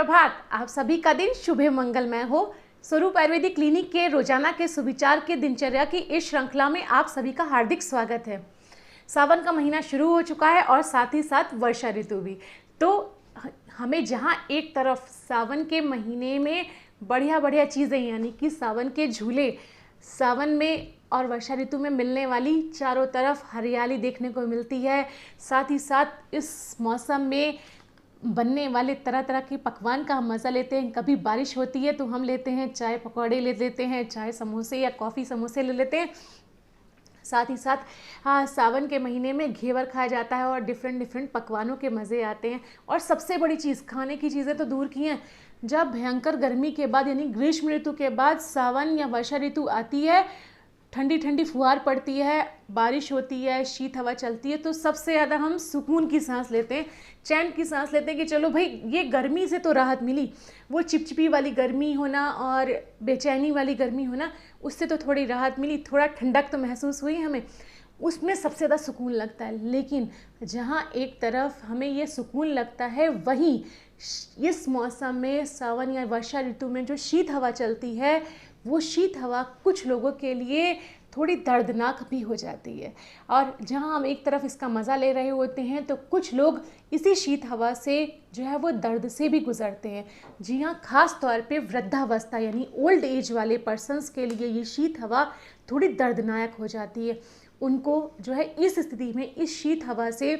सुप्रभात। आप सभी का दिन शुभ मंगलमय हो। स्वरूप आयुर्वेदिक क्लिनिक के रोजाना के सुविचार के दिनचर्या की इस श्रृंखला में आप सभी का हार्दिक स्वागत है। सावन का महीना शुरू हो चुका है और साथ ही साथ वर्षा ऋतु भी। तो हमें जहाँ एक तरफ सावन के महीने में बढ़िया बढ़िया चीज़ें यानी कि सावन के झूले, सावन में और वर्षा ऋतु में मिलने वाली चारों तरफ हरियाली देखने को मिलती है। साथ ही साथ इस मौसम में बनने वाले तरह तरह के पकवान का हम मज़ा लेते हैं। कभी बारिश होती है तो हम लेते हैं चाय पकौड़े ले लेते हैं, चाय समोसे या कॉफ़ी समोसे ले लेते हैं। साथ ही साथ सावन के महीने में घेवर खाया जाता है और डिफरेंट पकवानों के मज़े आते हैं। और सबसे बड़ी चीज़, खाने की चीज़ें तो दूर की हैं, जब भयंकर गर्मी के बाद यानी ग्रीष्म ऋतु के बाद सावन या वर्षा ऋतु आती है, ठंडी ठंडी फुहार पड़ती है, बारिश होती है, शीत हवा चलती है, तो सबसे ज़्यादा हम सुकून की सांस लेते हैं, चैन की सांस लेते हैं कि चलो भाई ये गर्मी से तो राहत मिली। वो चिपचिपी वाली गर्मी होना और बेचैनी वाली गर्मी होना, उससे तो थोड़ी राहत मिली, थोड़ा ठंडक तो महसूस हुई हमें, उसमें सबसे ज़्यादा सुकून लगता है। लेकिन जहाँ एक तरफ हमें ये सुकून लगता है, वहीं इस मौसम में सावन या वर्षा ऋतु में जो शीत हवा चलती है, वो शीत हवा कुछ लोगों के लिए थोड़ी दर्दनाक भी हो जाती है। और जहाँ हम एक तरफ इसका मज़ा ले रहे होते हैं तो कुछ लोग इसी शीत हवा से जो है वो दर्द से भी गुजरते हैं। जी हाँ, ख़ास तौर पे वृद्धावस्था यानी ओल्ड एज वाले पर्सनस के लिए ये शीत हवा थोड़ी दर्दनाक हो जाती है। उनको जो है इस स्थिति में इस शीत हवा से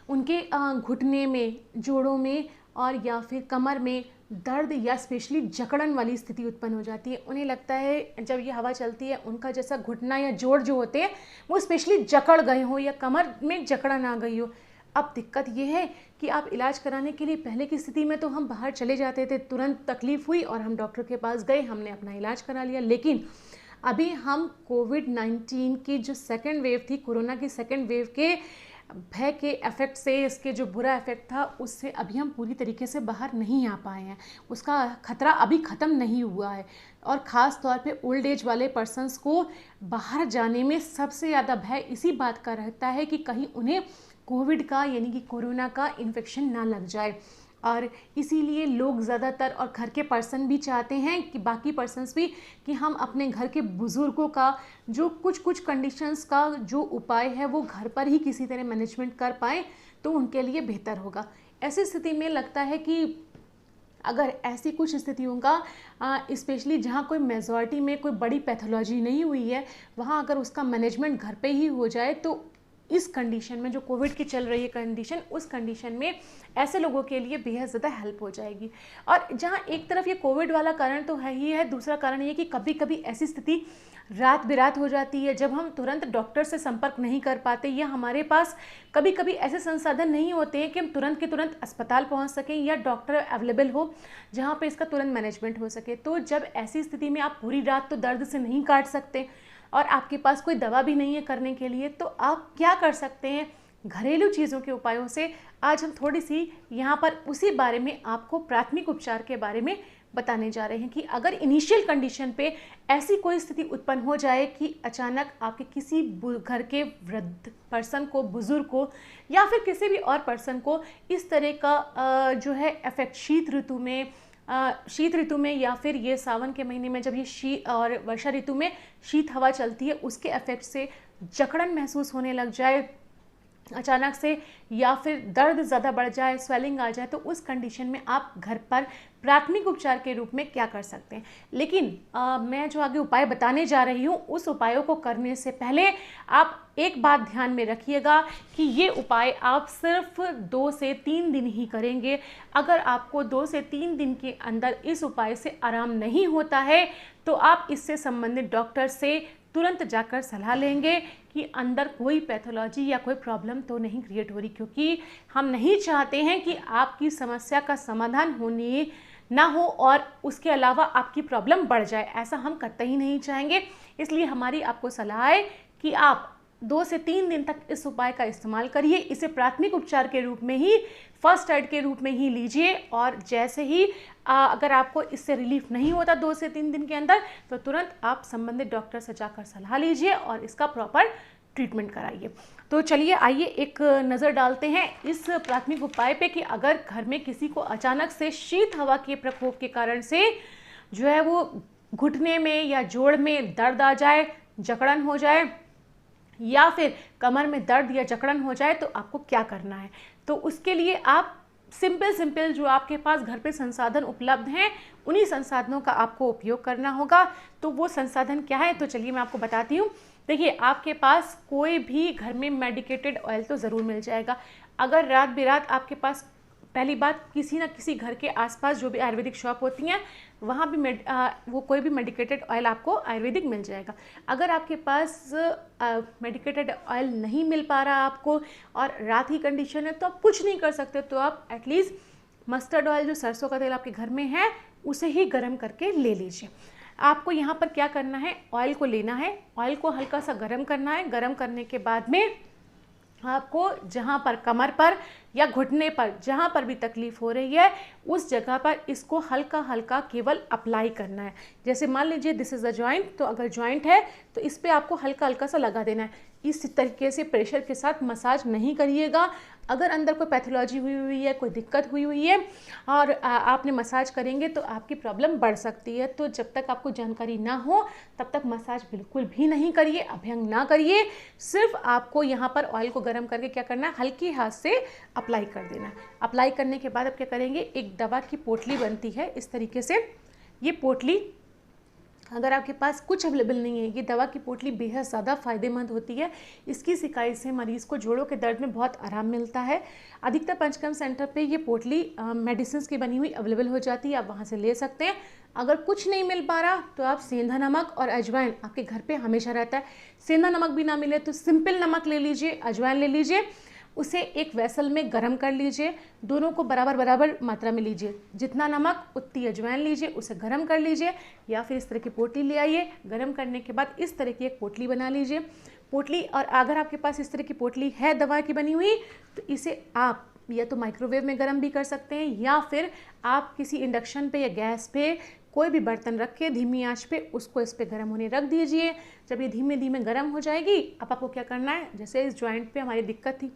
उनके घुटने में, जोड़ों में और या फिर कमर में दर्द या स्पेशली जकड़न वाली स्थिति उत्पन्न हो जाती है। उन्हें लगता है जब ये हवा चलती है उनका जैसा घुटना या जोड़ जो होते हैं वो स्पेशली जकड़ गए हो या कमर में जकड़न आ गई हो। अब दिक्कत ये है कि आप इलाज कराने के लिए पहले की स्थिति में तो हम बाहर चले जाते थे, तुरंत तकलीफ हुई और हम डॉक्टर के पास गए, हमने अपना इलाज करा लिया। लेकिन अभी हम कोविड-19 की जो सेकेंड वेव थी, कोरोना की सेकेंड वेव के भय के इफेक्ट से, इसके जो बुरा इफेक्ट था उससे अभी हम पूरी तरीके से बाहर नहीं आ पाए हैं। उसका खतरा अभी ख़त्म नहीं हुआ है। और ख़ास तौर पे ओल्ड एज वाले पर्सनस को बाहर जाने में सबसे ज़्यादा भय इसी बात का रहता है कि कहीं उन्हें कोविड का यानी कि कोरोना का इन्फेक्शन ना लग जाए। और इसीलिए लोग ज़्यादातर और घर के पर्सन भी चाहते हैं कि बाकी पर्सन्स भी कि हम अपने घर के बुज़ुर्गों का जो कुछ कंडीशंस का जो उपाय है वो घर पर ही किसी तरह मैनेजमेंट कर पाएँ तो उनके लिए बेहतर होगा। ऐसी स्थिति में लगता है कि अगर ऐसी कुछ स्थितियों का स्पेशली जहाँ कोई मेजॉरिटी में कोई बड़ी पैथोलॉजी नहीं हुई है, वहाँ अगर उसका मैनेजमेंट घर पे ही हो जाए तो इस कंडीशन में जो कोविड की चल रही है कंडीशन, उस कंडीशन में ऐसे लोगों के लिए बेहद ज़्यादा हेल्प हो जाएगी। और जहाँ एक तरफ ये कोविड वाला कारण तो है ही है, दूसरा कारण ये कि कभी कभी ऐसी स्थिति रात बिरात हो जाती है जब हम तुरंत डॉक्टर से संपर्क नहीं कर पाते या हमारे पास कभी कभी ऐसे संसाधन नहीं होते हैं कि हम तुरंत के तुरंत अस्पताल पहुंच सकें या डॉक्टर अवेलेबल हो जहां पे इसका तुरंत मैनेजमेंट हो सके। तो जब ऐसी स्थिति में आप पूरी रात तो दर्द से नहीं काट सकते और आपके पास कोई दवा भी नहीं है करने के लिए, तो आप क्या कर सकते हैं घरेलू चीज़ों के उपायों से। आज हम थोड़ी सी यहाँ पर उसी बारे में आपको प्राथमिक उपचार के बारे में बताने जा रहे हैं कि अगर इनिशियल कंडीशन पे ऐसी कोई स्थिति उत्पन्न हो जाए कि अचानक आपके किसी घर के वृद्ध पर्सन को, बुजुर्ग को या फिर किसी भी और पर्सन को इस तरह का जो है इफेक्ट शीत ऋतु में या फिर ये सावन के महीने में जब ये और वर्षा ऋतु में शीत हवा चलती है उसके इफेक्ट से जकड़न महसूस होने लग जाए अचानक से या फिर दर्द ज़्यादा बढ़ जाए, स्वेलिंग आ जाए, तो उस कंडीशन में आप घर पर प्राथमिक उपचार के रूप में क्या कर सकते हैं। लेकिन मैं जो आगे उपाय बताने जा रही हूँ उस उपायों को करने से पहले आप एक बात ध्यान में रखिएगा कि ये उपाय आप सिर्फ 2 से 3 दिन ही करेंगे। अगर आपको 2 से 3 दिन के अंदर इस उपाय से आराम नहीं होता है तो आप इससे संबंधित डॉक्टर से तुरंत जाकर सलाह लेंगे कि अंदर कोई पैथोलॉजी या कोई प्रॉब्लम तो नहीं क्रिएट हो रही, क्योंकि हम नहीं चाहते हैं कि आपकी समस्या का समाधान होने ना हो और उसके अलावा आपकी प्रॉब्लम बढ़ जाए। ऐसा हम कतई नहीं चाहेंगे। इसलिए हमारी आपको सलाह है कि आप 2 से 3 दिन तक इस उपाय का इस्तेमाल करिए। इसे प्राथमिक उपचार के रूप में ही, फर्स्ट एड के रूप में ही लीजिए और जैसे ही अगर आपको इससे रिलीफ नहीं होता 2 से 3 दिन के अंदर तो तुरंत आप संबंधित डॉक्टर से जाकर सलाह लीजिए और इसका प्रॉपर ट्रीटमेंट कराइए। तो चलिए आइए एक नज़र डालते हैं इस प्राथमिक उपाय पे कि अगर घर में किसी को अचानक से शीत हवा के प्रकोप के कारण से जो है वो घुटने में या जोड़ में दर्द आ जाए, जकड़न हो जाए या फिर कमर में दर्द या जकड़न हो जाए, तो आपको क्या करना है। तो उसके लिए आप सिंपल जो आपके पास घर पे संसाधन उपलब्ध हैं उन्हीं संसाधनों का आपको उपयोग करना होगा। तो वो संसाधन क्या है, तो चलिए मैं आपको बताती हूँ। देखिए, आपके पास कोई भी घर में मेडिकेटेड ऑयल तो ज़रूर मिल जाएगा। अगर रात बेरात आपके पास, पहली बात, किसी ना किसी घर के आसपास जो भी आयुर्वेदिक शॉप होती हैं वहाँ भी वो कोई भी मेडिकेटेड ऑयल आपको आयुर्वेदिक मिल जाएगा। अगर आपके पास मेडिकेटेड ऑयल नहीं मिल पा रहा आपको और रात की कंडीशन है, तो आप कुछ नहीं कर सकते, तो आप एटलीस्ट मस्टर्ड ऑयल, जो सरसों का तेल आपके घर में है, उसे ही गर्म करके ले लीजिए। आपको यहाँ पर क्या करना है, ऑयल को लेना है, ऑयल को हल्का सा गर्म करना है। गर्म करने के बाद में आपको जहाँ पर, कमर पर या घुटने पर, जहाँ पर भी तकलीफ़ हो रही है उस जगह पर इसको हल्का हल्का केवल अप्लाई करना है। जैसे मान लीजिए दिस इज़ अ जॉइंट, तो अगर जॉइंट है तो इस पर आपको हल्का हल्का सा लगा देना है। इस तरीके से प्रेशर के साथ मसाज नहीं करिएगा। अगर अंदर कोई पैथोलॉजी हुई है, कोई दिक्कत हुई है और आपने मसाज करेंगे तो आपकी प्रॉब्लम बढ़ सकती है। तो जब तक आपको जानकारी ना हो तब तक मसाज बिल्कुल भी नहीं करिए, अभ्यंग ना करिए। सिर्फ आपको यहाँ पर ऑयल को गर्म करके क्या करना है, हल्के हाथ से अप्लाई कर देना है। अप्लाई करने के बाद आप क्या करेंगे, एक दवा की पोटली बनती है इस तरीके से। ये पोटली अगर आपके पास कुछ अवेलेबल नहीं है, ये दवा की पोटली बेहद ज़्यादा फ़ायदेमंद होती है। इसकी सिकाई से मरीज़ को जोड़ों के दर्द में बहुत आराम मिलता है। अधिकतर पंचकर्म सेंटर पे ये पोटली मेडिसिन की बनी हुई अवेलेबल हो जाती है, आप वहाँ से ले सकते हैं। अगर कुछ नहीं मिल पा रहा तो आप सेंधा नमक और अजवाइन आपके घर पे हमेशा रहता है। सेंधा नमक भी ना मिले तो सिंपल नमक ले लीजिए, अजवाइन ले लीजिए, उसे एक वेसल में गर्म कर लीजिए। दोनों को बराबर बराबर मात्रा में लीजिए, जितना नमक उतनी अजवाइन लीजिए, उसे गर्म कर लीजिए। या फिर इस तरह की पोटली ले आइए, गर्म करने के बाद इस तरह की एक पोटली बना लीजिए। पोटली, और अगर आपके पास इस तरह की पोटली है दवा की बनी हुई, तो इसे आप या तो माइक्रोवेव में गर्म भी कर सकते हैं या फिर आप किसी इंडक्शन पे या गैस पे कोई भी बर्तन रख के धीमी आंच पे उसको इस पे गर्म होने रख दीजिए। जब ये धीमे धीमे गर्म हो जाएगी, अब आपको क्या करना है, जैसे इस जॉइंट पे हमारी दिक्कत थी,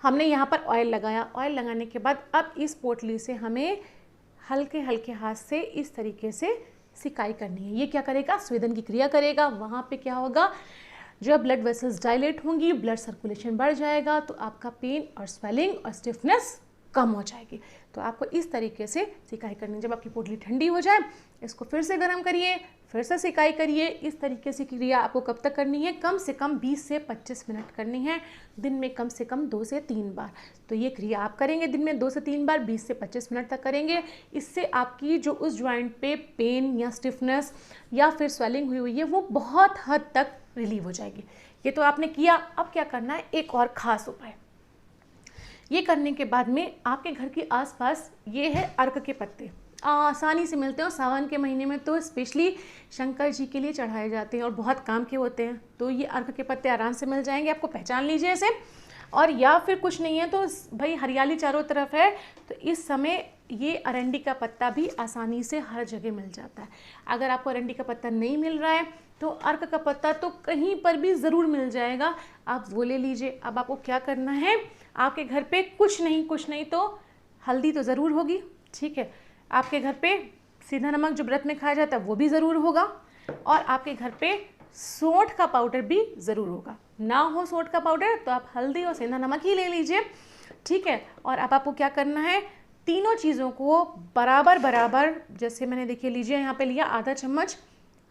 हमने यहाँ पर ऑयल लगाया। ऑयल लगाने के बाद अब इस पोटली से हमें हल्के हल्के हाथ से इस तरीके से सिकाई करनी है। ये क्या करेगा, स्वेदन की क्रिया करेगा। वहाँ पे क्या होगा, जब ब्लड वेसल्स डायलेट होंगी, ब्लड सर्कुलेशन बढ़ जाएगा, तो आपका पेन और स्वेलिंग और स्टिफनेस कम हो जाएगी। तो आपको इस तरीके से सिकाई करनी है। जब आपकी पोटली ठंडी हो जाए, इसको फिर से गर्म करिए, फिर से सिकाई करिए। इस तरीके से क्रिया आपको कब तक करनी है, कम से कम 20 से 25 मिनट करनी है, दिन में कम से कम 2 से 3 बार। तो ये क्रिया आप करेंगे दिन में 2 से 3 बार, 20 से 25 मिनट तक करेंगे। इससे आपकी जो उस जॉइंट पे पेन या स्टिफनेस या फिर स्वेलिंग हुई है वो बहुत हद तक रिलीव हो जाएगी। ये तो आपने किया। अब क्या करना है, एक और ख़ास उपाय। ये करने के बाद में आपके घर के आसपास ये है अर्क के पत्ते, आसानी से मिलते हैं और सावन के महीने में तो स्पेशली शंकर जी के लिए चढ़ाए जाते हैं और बहुत काम के होते हैं। तो ये अर्क के पत्ते आराम से मिल जाएंगे, आपको पहचान लीजिए इसे। और या फिर कुछ नहीं है तो भाई हरियाली चारों तरफ है, तो इस समय ये अरंडी का पत्ता भी आसानी से हर जगह मिल जाता है। अगर आपको अरंडी का पत्ता नहीं मिल रहा है तो अर्क का पत्ता तो कहीं पर भी ज़रूर मिल जाएगा, आप वो ले लीजिए। अब आपको क्या करना है, आपके घर पे कुछ नहीं तो हल्दी तो ज़रूर होगी, ठीक है। आपके घर पे सीधा नमक जो व्रत में खाया जाता है वो भी ज़रूर होगा, और आपके घर पे सौंठ का पाउडर भी ज़रूर होगा। ना हो सौंठ का पाउडर तो आप हल्दी और सेंधा नमक ही ले लीजिए, ठीक है। और अब आपको क्या करना है, तीनों चीज़ों को बराबर बराबर, जैसे मैंने देखिए लीजिए यहाँ पे लिया आधा चम्मच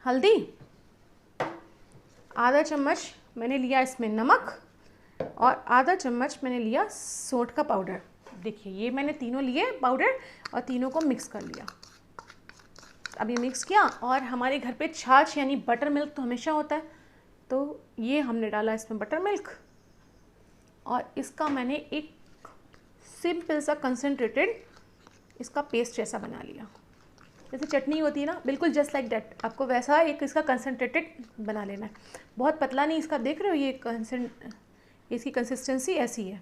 हल्दी, आधा चम्मच मैंने लिया इसमें नमक, और आधा चम्मच मैंने लिया सौंठ का पाउडर। देखिए ये मैंने तीनों लिए पाउडर और तीनों को मिक्स कर लिया। अब ये मिक्स किया, और हमारे घर पे छाछ यानी बटर मिल्क तो हमेशा होता है, तो ये हमने डाला इसमें बटर मिल्क, और इसका मैंने एक सिंपल सा कंसनट्रेटेड इसका पेस्ट जैसा बना लिया। जैसे चटनी होती है ना, बिल्कुल जस्ट लाइक दैट, आपको वैसा एक इसका कंसनट्रेटेड बना लेना है। बहुत पतला नहीं, इसका देख रहे हो ये इसकी कंसिस्टेंसी ऐसी है,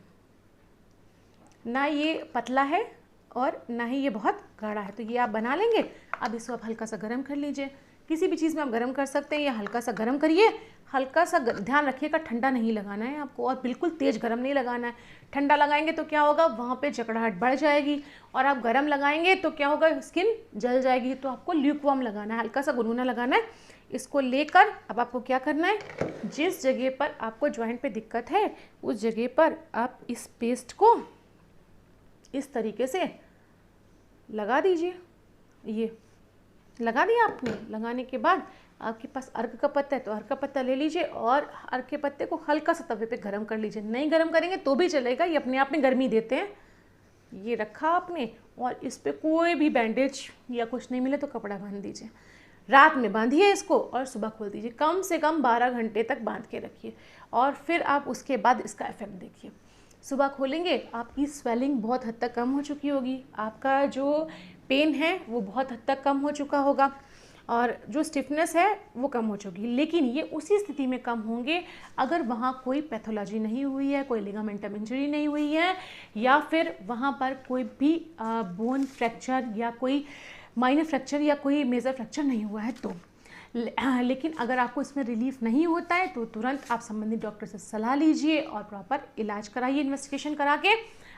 ना ये पतला है और ना ही ये बहुत गाढ़ा है। तो ये आप बना लेंगे। अब इसको आप हल्का सा गर्म कर लीजिए। किसी भी चीज़ में आप गर्म कर सकते हैं या हल्का सा गर्म करिए, हल्का सा ध्यान रखिएगा ठंडा नहीं लगाना है आपको और बिल्कुल तेज़ गर्म नहीं लगाना है। ठंडा लगाएंगे तो क्या होगा, वहाँ पे जकड़ाहट बढ़ जाएगी, और आप गर्म लगाएंगे तो क्या होगा, स्किन जल जाएगी। तो आपको ल्यूकवार्म लगाना है, हल्का सा गुनगुना लगाना है। इसको लेकर अब आपको क्या करना है, जिस जगह पर आपको जॉइंट पे दिक्कत है उस जगह पर आप इस पेस्ट को इस तरीके से लगा दीजिए। ये लगा दिया आपने। लगाने के बाद आपके पास अर्क का पत्ता है तो अर्क का पत्ता ले लीजिए और अर्क के पत्ते को हल्का सा तवे पे गरम कर लीजिए। नहीं गरम करेंगे तो भी चलेगा, ये अपने आप में गर्मी देते हैं। ये रखा आपने और इस पर कोई भी बैंडेज या कुछ नहीं मिले तो कपड़ा बांध दीजिए। रात में बांधिए इसको और सुबह खोल दीजिए। कम से कम 12 घंटे तक बांध के रखिए और फिर आप उसके बाद इसका इफेक्ट देखिए। सुबह खोलेंगे आपकी स्वेलिंग बहुत हद तक कम हो चुकी होगी, आपका जो पेन है वो बहुत हद तक कम हो चुका होगा और जो स्टिफनेस है वो कम हो चुकी। लेकिन ये उसी स्थिति में कम होंगे अगर वहाँ कोई पैथोलॉजी नहीं हुई है, कोई लिगामेंटम इंजरी नहीं हुई है, या फिर वहाँ पर कोई भी बोन फ्रैक्चर या कोई माइनर फ्रैक्चर या कोई मेजर फ्रैक्चर नहीं हुआ है तो। लेकिन अगर आपको इसमें रिलीफ नहीं होता है तो तुरंत आप संबंधित डॉक्टर से सलाह लीजिए और प्रॉपर इलाज कराइए, इन्वेस्टिगेशन करा के।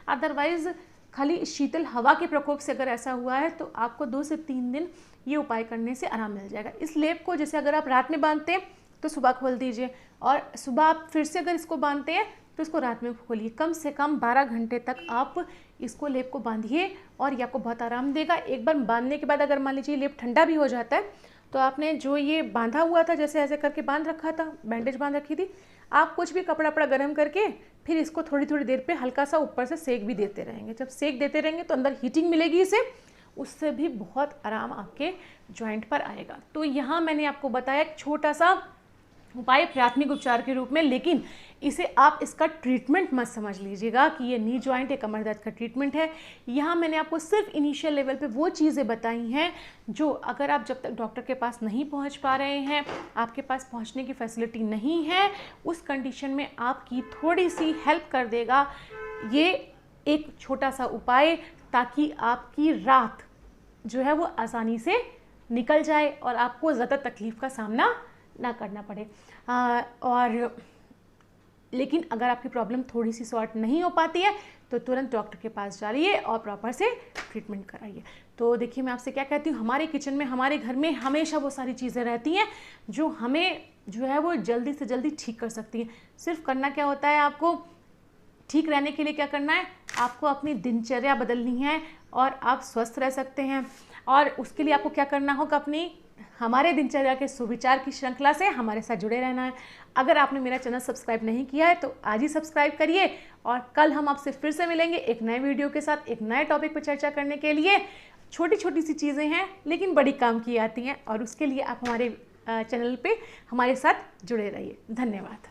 अदरवाइज़ खाली शीतल हवा के प्रकोप से अगर ऐसा हुआ है तो आपको 2 से 3 दिन ये उपाय करने से आराम मिल जाएगा। इस लेप को जैसे अगर आप रात में बांधते हैं तो सुबह खोल दीजिए और सुबह आप फिर से अगर इसको बांधते हैं तो इसको रात में खोलिए। कम से कम 12 घंटे तक आप इसको लेप को बांधिए और ये आपको बहुत आराम देगा। एक बार बांधने के बाद अगर मान लीजिए लेप ठंडा भी हो जाता है तो आपने जो ये बांधा हुआ था, जैसे ऐसे करके बांध रखा था, बैंडेज बांध रखी थी, आप कुछ भी कपड़ा वपड़ा गर्म करके फिर इसको थोड़ी थोड़ी देर पे हल्का सा ऊपर से सेक भी देते रहेंगे। जब सेक देते रहेंगे तो अंदर हीटिंग मिलेगी इसे, उससे भी बहुत आराम आपके जॉइंट पर आएगा। तो यहाँ मैंने आपको बताया एक छोटा सा उपाय प्राथमिक उपचार के रूप में, लेकिन इसे आप इसका ट्रीटमेंट मत समझ लीजिएगा कि ये नी जॉइंट या कमर दर्द का ट्रीटमेंट है। यहाँ मैंने आपको सिर्फ इनिशियल लेवल पे वो चीज़ें बताई हैं जो अगर आप जब तक डॉक्टर के पास नहीं पहुँच पा रहे हैं, आपके पास पहुँचने की फैसिलिटी नहीं है, उस कंडीशन में आपकी थोड़ी सी हेल्प कर देगा ये एक छोटा सा उपाय, ताकि आपकी रात जो है वो आसानी से निकल जाए और आपको ज़्यादा तकलीफ़ का सामना ना करना पड़े। और लेकिन अगर आपकी प्रॉब्लम थोड़ी सी सॉर्ट नहीं हो पाती है तो तुरंत डॉक्टर के पास जाइए और प्रॉपर से ट्रीटमेंट कराइए। तो देखिए मैं आपसे क्या कहती हूँ, हमारे किचन में, हमारे घर में हमेशा वो सारी चीज़ें रहती हैं जो हमें जो है वो जल्दी से जल्दी ठीक कर सकती हैं। सिर्फ करना क्या होता है, आपको ठीक रहने के लिए क्या करना है, आपको अपनी दिनचर्या बदलनी है और आप स्वस्थ रह सकते हैं। और उसके लिए आपको क्या करना होगा, अपनी हमारे दिनचर्या के सुविचार की श्रृंखला से हमारे साथ जुड़े रहना है। अगर आपने मेरा चैनल सब्सक्राइब नहीं किया है तो आज ही सब्सक्राइब करिए और कल हम आपसे फिर से मिलेंगे एक नए वीडियो के साथ, एक नए टॉपिक पर चर्चा करने के लिए। छोटी छोटी सी चीज़ें हैं लेकिन बड़ी काम की आती हैं और उसके लिए आप हमारे चैनल पे हमारे साथ जुड़े रहिए। धन्यवाद।